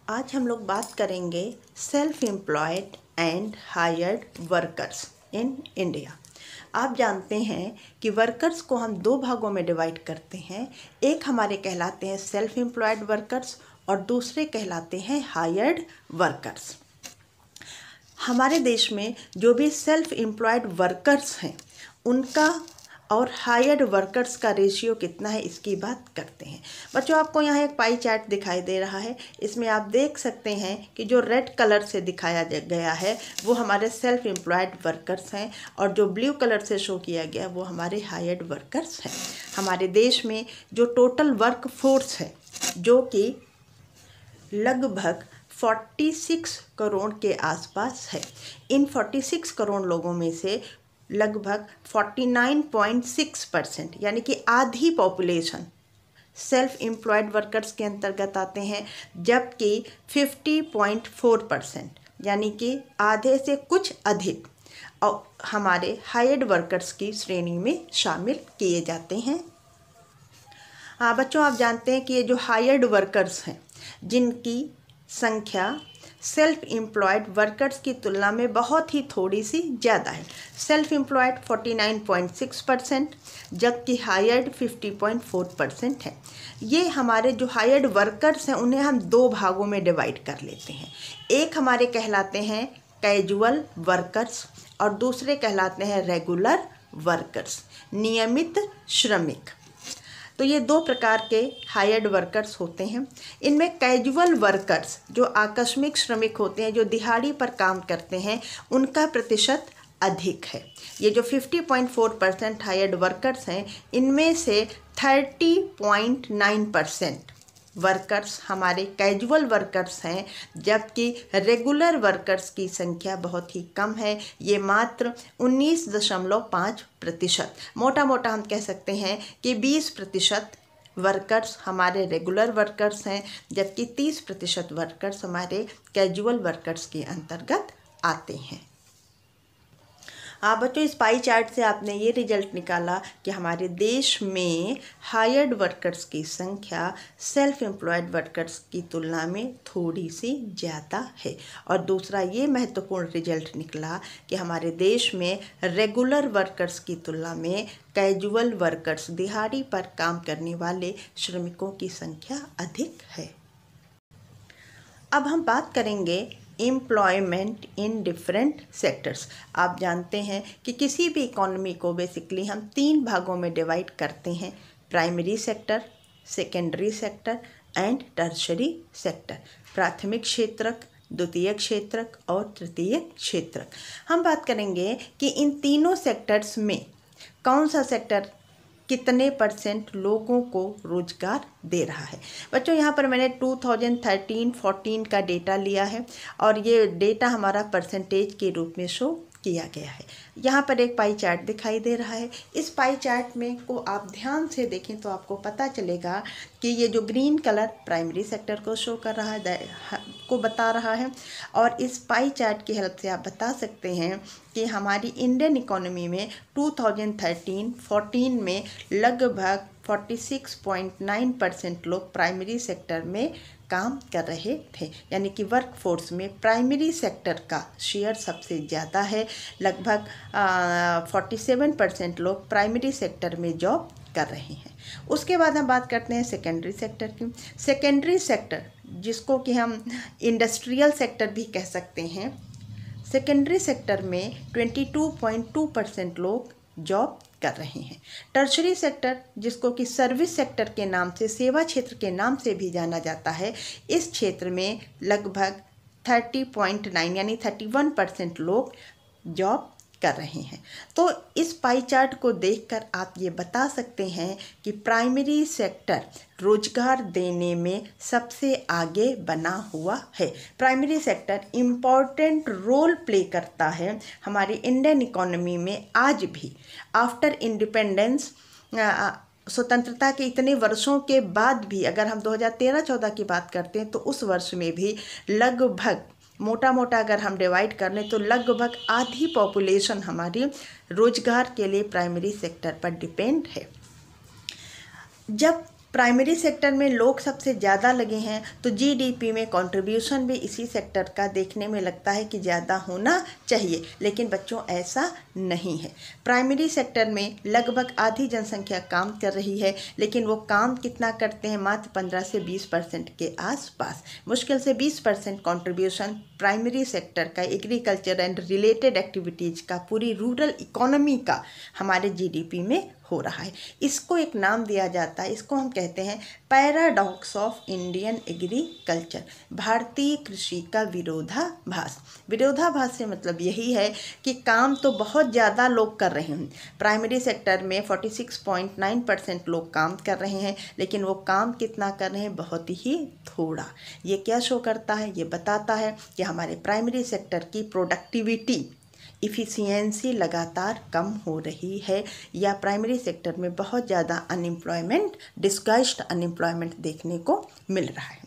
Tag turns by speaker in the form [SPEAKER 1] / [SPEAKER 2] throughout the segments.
[SPEAKER 1] आज हम लोग बात करेंगे self employed and hired workers in India. आप जानते हैं कि वर्कर्स को हम दो भागों में डिवाइड करते हैं। एक हमारे कहलाते हैं सेल्फ एम्प्लॉयड वर्कर्स और दूसरे कहलाते हैं हायर्ड वर्कर्स। हमारे देश में जो भी सेल्फ एम्प्लॉयड वर्कर्स हैं उनका और हायर्ड वर्कर्स का रेशियो कितना है इसकी बात करते हैं। बच्चों, आपको यहाँ एक पाई चार्ट दिखाई दे रहा है। इसमें आप देख सकते हैं कि जो रेड कलर से दिखाया गया है वो हमारे सेल्फ एम्प्लॉयड वर्कर्स हैं और जो ब्लू कलर से शो किया गया वो हमारे हायर्ड वर्कर्स हैं। हमारे देश में जो टोटल वर्क फोर्स है जो कि लगभग 46 करोड़ के आसपास है। इन 46 करोड़ लोगों में से लगभग 49.6% यानी कि आधी पॉपुलेशन सेल्फ एम्प्लॉयड वर्कर्स के अंतर्गत आते हैं, जबकि 50.4% यानी कि आधे से कुछ अधिक और हमारे हायर्ड वर्कर्स की श्रेणी में शामिल किए जाते हैं। हाँ बच्चों, आप जानते हैं कि ये जो हायर्ड वर्कर्स हैं जिनकी संख्या सेल्फ एम्प्लॉयड वर्कर्स की तुलना में बहुत ही थोड़ी सी ज़्यादा है। सेल्फ एम्प्लॉयड 49.6% जबकि हायर्ड 50.4% है। ये हमारे जो हायर्ड वर्कर्स हैं उन्हें हम दो भागों में डिवाइड कर लेते हैं। एक हमारे कहलाते हैं कैजुअल वर्कर्स और दूसरे कहलाते हैं रेगुलर वर्कर्स, नियमित श्रमिक। तो ये दो प्रकार के हायर्ड वर्कर्स होते हैं। इनमें कैजुअल वर्कर्स जो आकस्मिक श्रमिक होते हैं, जो दिहाड़ी पर काम करते हैं, उनका प्रतिशत अधिक है। ये जो 50.4% हायर्ड वर्कर्स हैं इनमें से 30.9% वर्कर्स हमारे कैजुअल वर्कर्स हैं, जबकि रेगुलर वर्कर्स की संख्या बहुत ही कम है। ये मात्र 19.5%। मोटा मोटा हम कह सकते हैं कि 20% वर्कर्स हमारे रेगुलर वर्कर्स हैं, जबकि 30% वर्कर्स हमारे कैजुअल वर्कर्स के अंतर्गत आते हैं। हाँ बच्चों, इस पाई चार्ट से आपने ये रिजल्ट निकाला कि हमारे देश में हायर्ड वर्कर्स की संख्या सेल्फ एम्प्लॉयड वर्कर्स की तुलना में थोड़ी सी ज़्यादा है। और दूसरा ये महत्वपूर्ण रिजल्ट निकला कि हमारे देश में रेगुलर वर्कर्स की तुलना में कैजुअल वर्कर्स, दिहाड़ी पर काम करने वाले श्रमिकों की संख्या अधिक है। अब हम बात करेंगे एम्प्लॉयमेंट इन डिफरेंट सेक्टर्स। आप जानते हैं कि किसी भी इकोनॉमी को बेसिकली हम तीन भागों में डिवाइड करते हैं: primary sector, secondary sector and tertiary sector. प्राथमिक क्षेत्रक, द्वितीयक क्षेत्रक और तृतीयक क्षेत्रक। हम बात करेंगे कि इन तीनों सेक्टर्स में कौन सा सेक्टर कितने % लोगों को रोजगार दे रहा है। बच्चों, यहाँ पर मैंने 2013-14 का डेटा लिया है और ये डेटा हमारा परसेंटेज के रूप में शो किया गया है। यहाँ पर एक पाई चार्ट दिखाई दे रहा है। इस पाई चार्ट में को आप ध्यान से देखें तो आपको पता चलेगा कि ये जो ग्रीन कलर प्राइमरी सेक्टर को शो कर रहा है, को बता रहा है। और इस पाई चार्ट की हेल्प से आप बता सकते हैं कि हमारी इंडियन इकोनॉमी में 2013-14 में लगभग 46.9% लोग प्राइमरी सेक्टर में काम कर रहे थे, यानी कि वर्क फोर्स में प्राइमरी सेक्टर का शेयर सबसे ज़्यादा है। लगभग 47% लोग प्राइमरी सेक्टर में जॉब कर रहे हैं। उसके बाद हम बात करते हैं सेकेंडरी सेक्टर की। सेकेंडरी सेक्टर जिसको कि हम इंडस्ट्रियल सेक्टर भी कह सकते हैं, सेकेंडरी सेक्टर में 22.2% लोग जॉब कर रहे हैं। टर्शरी सेक्टर जिसको कि सर्विस सेक्टर के नाम से, सेवा क्षेत्र के नाम से भी जाना जाता है, इस क्षेत्र में लगभग 30.9 यानी 31% लोग जॉब कर रहे हैं। तो इस पाई चार्ट को देखकर आप ये बता सकते हैं कि प्राइमरी सेक्टर रोजगार देने में सबसे आगे बना हुआ है। Primary sector important role play करता है हमारी इंडियन इकोनॉमी में आज भी। आफ्टर इंडिपेंडेंस, स्वतंत्रता के इतने वर्षों के बाद भी अगर हम 2013-14 की बात करते हैं तो उस वर्ष में भी लगभग मोटा मोटा अगर हम डिवाइड कर लें तो लगभग आधी पॉपुलेशन हमारी रोजगार के लिए प्राइमरी सेक्टर पर डिपेंड है। जब प्राइमरी सेक्टर में लोग सबसे ज़्यादा लगे हैं तो जीडीपी में कंट्रीब्यूशन भी इसी सेक्टर का देखने में लगता है कि ज़्यादा होना चाहिए, लेकिन बच्चों ऐसा नहीं है। प्राइमरी सेक्टर में लगभग आधी जनसंख्या काम कर रही है, लेकिन वो काम कितना करते हैं? मात्र 15 से 20% के आसपास। मुश्किल से 20% कंट्रीब्यूशन प्राइमरी सेक्टर का, एग्रीकल्चर एंड रिलेटेड एक्टिविटीज़ का, पूरी रूरल इकोनॉमी का हमारे जीडीपी में हो रहा है। इसको एक नाम दिया जाता है, इसको हम कहते हैं पैराडॉक्स ऑफ इंडियन एग्रीकल्चर, भारतीय कृषि का विरोधाभास। विरोधाभास से मतलब यही है कि काम तो बहुत ज़्यादा लोग कर रहे हैं। प्राइमरी सेक्टर में 46.9% लोग काम कर रहे हैं, लेकिन वो काम कितना कर रहे हैं? बहुत ही थोड़ा। ये क्या शो करता है? ये बताता है कि हमारे प्राइमरी सेक्टर की प्रोडक्टिविटी, इफ़िशियंसी लगातार कम हो रही है, या प्राइमरी सेक्टर में बहुत ज़्यादा अनएम्प्लॉयमेंट, डिस्गाइज्ड अनएम्प्लॉयमेंट देखने को मिल रहा है।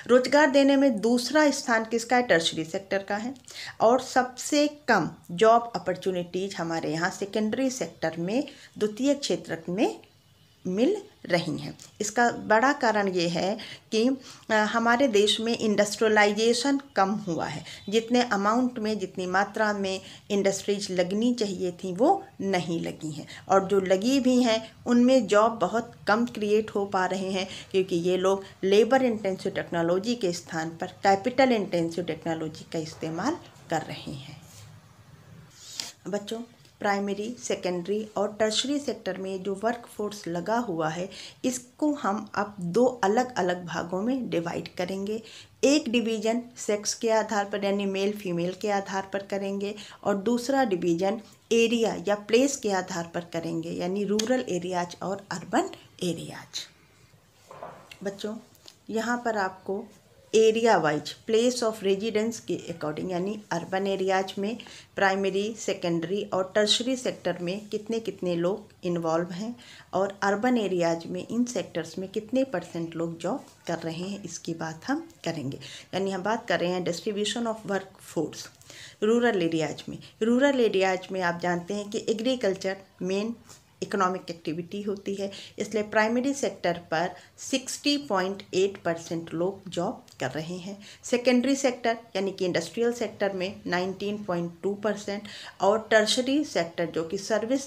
[SPEAKER 1] रोजगार देने में दूसरा स्थान किसका है? टर्शरी सेक्टर का है। और सबसे कम जॉब अपॉर्चुनिटीज हमारे यहाँ सेकेंडरी सेक्टर में, द्वितीय क्षेत्र में मिल रही हैं। इसका बड़ा कारण ये है कि हमारे देश में इंडस्ट्रियलाइजेशन कम हुआ है। जितने अमाउंट में, जितनी मात्रा में इंडस्ट्रीज लगनी चाहिए थी वो नहीं लगी हैं, और जो लगी भी हैं उनमें जॉब बहुत कम क्रिएट हो पा रहे हैं, क्योंकि ये लोग लेबर इंटेंसिव टेक्नोलॉजी के स्थान पर कैपिटल इंटेंसिव टेक्नोलॉजी का इस्तेमाल कर रहे हैं। बच्चों, प्राइमरी, सेकेंडरी और टर्शरी सेक्टर में जो वर्क फोर्स लगा हुआ है, इसको हम अब दो अलग अलग भागों में डिवाइड करेंगे। एक डिवीज़न सेक्स के आधार पर यानी मेल फीमेल के आधार पर करेंगे, और दूसरा डिवीज़न एरिया या प्लेस के आधार पर करेंगे, यानी रूरल एरियाज और अर्बन एरियाज। बच्चों, यहाँ पर आपको area wise, place of residence के अकॉर्डिंग, यानी अर्बन एरियाज में प्राइमरी, सेकेंडरी और टर्शरी सेक्टर में कितने कितने लोग इन्वॉल्व हैं, और अर्बन एरियाज में इन सेक्टर्स में कितने % लोग जॉब कर रहे हैं, इसकी बात हम करेंगे। यानी हम बात कर रहे हैं distribution of work force rural areas में। रूरल एरियाज में आप जानते हैं कि एग्रीकल्चर मेन इकोनॉमिक एक्टिविटी होती है, इसलिए प्राइमरी सेक्टर पर 60.8% लोग जॉब कर रहे हैं। सेकेंडरी सेक्टर यानी कि इंडस्ट्रियल सेक्टर में 19.2%, और टर्शरी सेक्टर जो कि सर्विस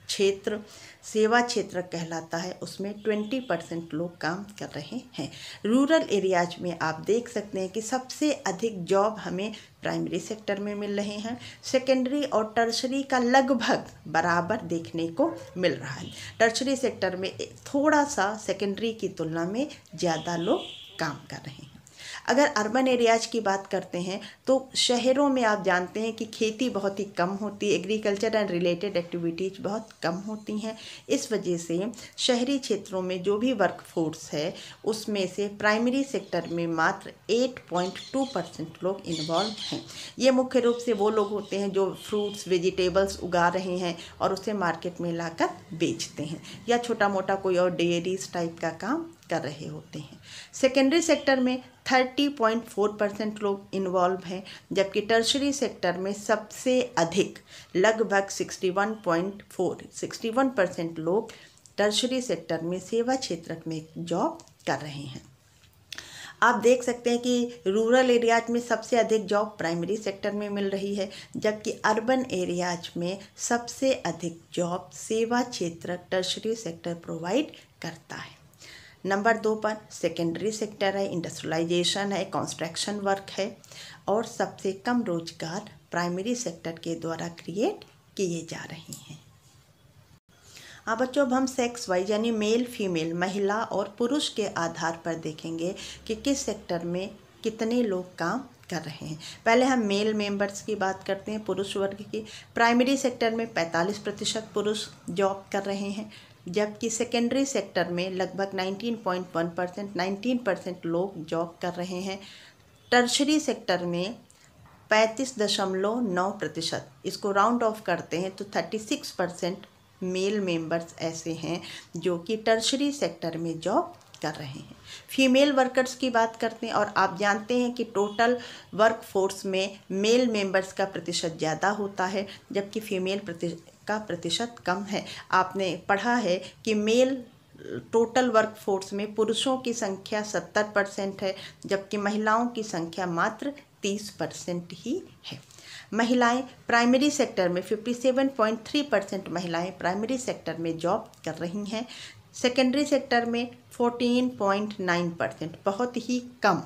[SPEAKER 1] क्षेत्र, सेवा क्षेत्र कहलाता है, उसमें 20% लोग काम कर रहे हैं। रूरल एरियाज में आप देख सकते हैं कि सबसे अधिक जॉब हमें प्राइमरी सेक्टर में मिल रहे हैं। सेकेंडरी और टर्शरी का लगभग बराबर देखने को मिल रहा है। टर्शरी सेक्टर में थोड़ा सा सेकेंडरी की तुलना में ज़्यादा लोग काम कर रहे हैं। अगर अर्बन एरियाज की बात करते हैं तो शहरों में आप जानते हैं कि खेती बहुत ही कम होती है, एग्रीकल्चर एंड रिलेटेड एक्टिविटीज़ बहुत कम होती हैं। इस वजह से शहरी क्षेत्रों में जो भी वर्क फोर्स है उसमें से प्राइमरी सेक्टर में मात्र 8.2% लोग इन्वॉल्व हैं। ये मुख्य रूप से वो लोग होते हैं जो फ्रूट्स, वेजिटेबल्स उगा रहे हैं और उसे मार्केट में लाकर बेचते हैं, या छोटा मोटा कोई और डेयरीज टाइप का काम कर रहे होते हैं। सेकेंडरी सेक्टर में 30.4% लोग इन्वॉल्व हैं, जबकि टर्शरी सेक्टर में सबसे अधिक लगभग 61% लोग टर्शरी सेक्टर में सेवा क्षेत्र में जॉब कर रहे हैं। आप देख सकते हैं कि रूरल एरियाज में सबसे अधिक जॉब प्राइमरी सेक्टर में मिल रही है, जबकि अर्बन एरियाज में सबसे अधिक जॉब सेवा क्षेत्र टर्शरी सेक्टर प्रोवाइड करता है। नंबर 2 पर सेकेंडरी सेक्टर है, इंडस्ट्रियलाइजेशन है, कंस्ट्रक्शन वर्क है, और सबसे कम रोजगार प्राइमरी सेक्टर के द्वारा क्रिएट किए जा रहे हैं। हाँ बच्चों, अब हम सेक्स वाइज यानी मेल फीमेल, महिला और पुरुष के आधार पर देखेंगे कि किस सेक्टर में कितने लोग काम कर रहे हैं। पहले हम मेल मेंबर्स की बात करते हैं, पुरुष वर्ग की। प्राइमरी सेक्टर में 45% पुरुष जॉब कर रहे हैं, जबकि सेकेंडरी सेक्टर में लगभग 19% लोग जॉब कर रहे हैं। टर्शरी सेक्टर में 35.9%, इसको राउंड ऑफ करते हैं तो 36% मेल मेंबर्स ऐसे हैं जो कि टर्शरी सेक्टर में जॉब कर रहे हैं। फीमेल वर्कर्स की बात करते हैं, और आप जानते हैं कि टोटल वर्क फोर्स में मेल मेंबर्स का प्रतिशत ज़्यादा होता है, जबकि फीमेल का प्रतिशत कम है। आपने पढ़ा है कि मेल टोटल वर्कफोर्स में पुरुषों की संख्या 70% है, जबकि महिलाओं की संख्या मात्र 30% ही है। महिलाएं प्राइमरी सेक्टर में 57.3% महिलाएं प्राइमरी सेक्टर में जॉब कर रही हैं। सेकेंडरी सेक्टर में 14.9%, बहुत ही कम,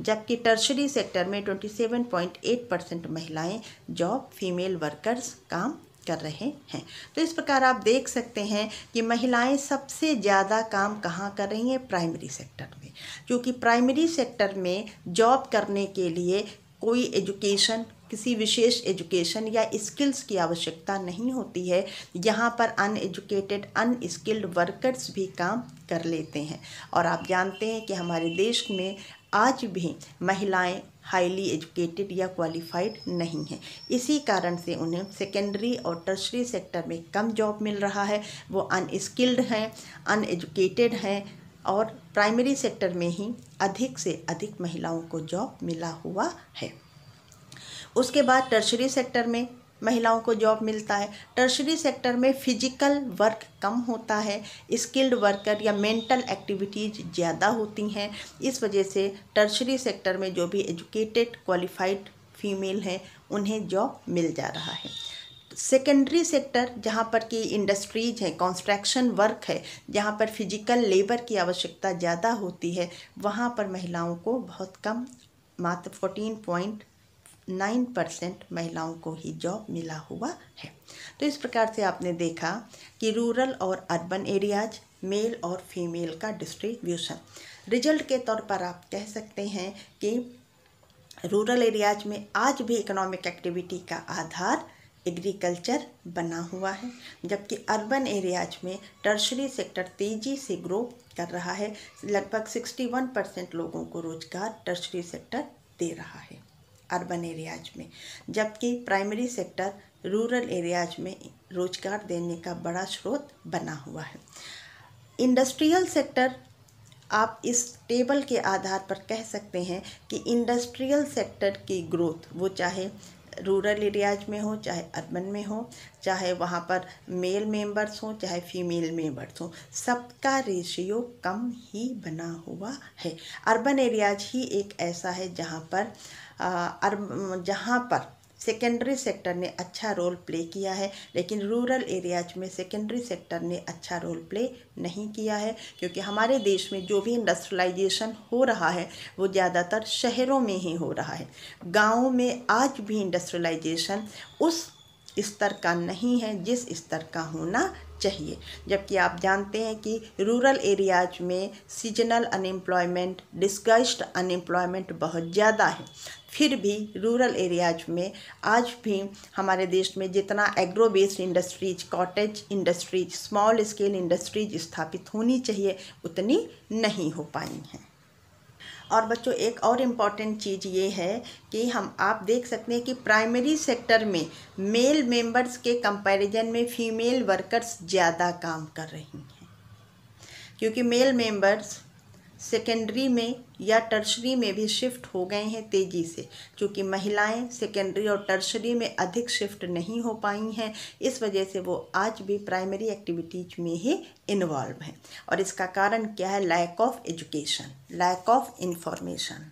[SPEAKER 1] जबकि टर्शरी सेक्टर में 27.8% महिलाएं जॉब फीमेल वर्कर्स काम कर रहे हैं। तो इस प्रकार आप देख सकते हैं कि महिलाएं सबसे ज़्यादा काम कहाँ कर रही हैं? प्राइमरी सेक्टर में, क्योंकि प्राइमरी सेक्टर में जॉब करने के लिए कोई एजुकेशन, किसी विशेष एजुकेशन या स्किल्स की आवश्यकता नहीं होती है। यहाँ पर अनएजुकेटेड, अनस्किल्ड वर्कर्स भी काम कर लेते हैं। और आप जानते हैं कि हमारे देश में आज भी महिलाएं हाईली एजुकेटेड या क्वालिफाइड नहीं हैं। इसी कारण से उन्हें सेकेंडरी और टर्शरी सेक्टर में कम जॉब मिल रहा है। वो अनस्किल्ड हैं, अनएजुकेटेड हैं, और प्राइमरी सेक्टर में ही अधिक से अधिक महिलाओं को जॉब मिला हुआ है। उसके बाद टर्शरी सेक्टर में महिलाओं को जॉब मिलता है। टर्शरी सेक्टर में फिजिकल वर्क कम होता है, स्किल्ड वर्कर या मेंटल एक्टिविटीज़ ज़्यादा होती हैं। इस वजह से टर्शरी सेक्टर में जो भी एजुकेटेड क्वालिफाइड फीमेल हैं उन्हें जॉब मिल जा रहा है। सेकेंडरी सेक्टर, जहाँ पर कि इंडस्ट्रीज है, कंस्ट्रक्शन वर्क है, जहाँ पर फिजिकल लेबर की आवश्यकता ज़्यादा होती है, वहाँ पर महिलाओं को बहुत कम, मात्र 14.9% महिलाओं को ही जॉब मिला हुआ है। तो इस प्रकार से आपने देखा कि रूरल और अर्बन एरियाज, मेल और फीमेल का डिस्ट्रीब्यूशन। रिजल्ट के तौर पर आप कह सकते हैं कि रूरल एरियाज में आज भी इकोनॉमिक एक्टिविटी का आधार एग्रीकल्चर बना हुआ है, जबकि अर्बन एरियाज में टर्शरी सेक्टर तेज़ी से ग्रो कर रहा है। लगभग 61% लोगों को रोजगार टर्शरी सेक्टर दे रहा है अर्बन एरियाज में, जबकि प्राइमरी सेक्टर रूरल एरियाज में रोजगार देने का बड़ा स्रोत बना हुआ है। इंडस्ट्रियल सेक्टर, आप इस टेबल के आधार पर कह सकते हैं कि इंडस्ट्रियल सेक्टर की ग्रोथ, वो चाहे रूरल एरियाज में हो, चाहे अर्बन में हो, चाहे वहाँ पर मेल मेंबर्स हों, चाहे फीमेल मेंबर्स हों, सबका रेशियो कम ही बना हुआ है। अर्बन एरियाज ही एक ऐसा है जहाँ पर सेकेंडरी सेक्टर ने अच्छा रोल प्ले किया है, लेकिन रूरल एरियाज में सेकेंडरी सेक्टर ने अच्छा रोल प्ले नहीं किया है, क्योंकि हमारे देश में जो भी इंडस्ट्रियलाइजेशन हो रहा है वो ज़्यादातर शहरों में ही हो रहा है। गाँवों में आज भी इंडस्ट्रियलाइजेशन उस स्तर का नहीं है जिस स्तर का होना चाहिए, जबकि आप जानते हैं कि रूरल एरियाज में सीजनल अनएम्प्लॉयमेंट, डिस्गाइज्ड अनएम्प्लॉयमेंट बहुत ज़्यादा है। फिर भी रूरल एरियाज में आज भी हमारे देश में जितना agro based industries, cottage industries, small scale industries स्थापित होनी चाहिए उतनी नहीं हो पाई हैं। और बच्चों, एक और इम्पॉर्टेंट चीज़ ये है कि आप देख सकते हैं कि प्राइमरी सेक्टर में मेल मेंबर्स के कंपैरिजन में फीमेल वर्कर्स ज़्यादा काम कर रही हैं, क्योंकि मेल मेंबर्स सेकेंडरी में या टर्शरी में भी शिफ्ट हो गए हैं तेज़ी से, क्योंकि महिलाएं सेकेंडरी और टर्शरी में अधिक शिफ्ट नहीं हो पाई हैं। इस वजह से वो आज भी प्राइमरी एक्टिविटीज में ही इन्वॉल्व हैं। और इसका कारण क्या है? Lack of education, lack of information.